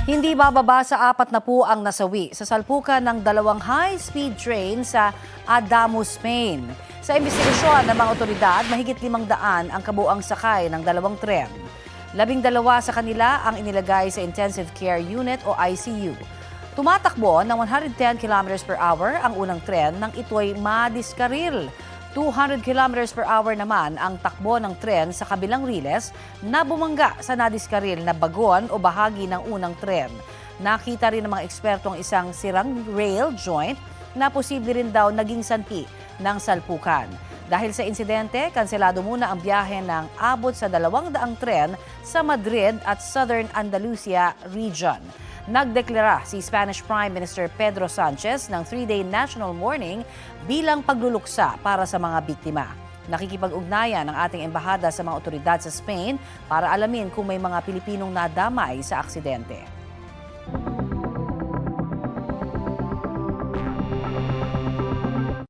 Hindi bababa sa 40 ang nasawi sa salpukan ng dalawang high-speed train sa Adamu, Spain. Sa investigasyon ng mga otoridad, mahigit 500 ang kabuang sakay ng dalawang tren. 12 sa kanila ang inilagay sa Intensive Care Unit o ICU. Tumatakbo ng 110 km per hour ang unang tren nang ito'y madiskaril. 200 km per hour naman ang takbo ng tren sa kabilang riles na bumangga sa nadiskaril na bagon o bahagi ng unang tren. Nakita rin ng mga eksperto ang isang sirang rail joint na posible rin daw naging sanhi ng salpukan. Dahil sa insidente, kanselado muna ang biyahe ng abot sa 200 tren sa Madrid at Southern Andalusia region. Nagdeklara si Spanish Prime Minister Pedro Sanchez ng 3-day national mourning bilang pagluluksa para sa mga biktima. Nakikipag-ugnayan ang ating embahada sa mga otoridad sa Spain para alamin kung may mga Pilipinong nadamay sa aksidente.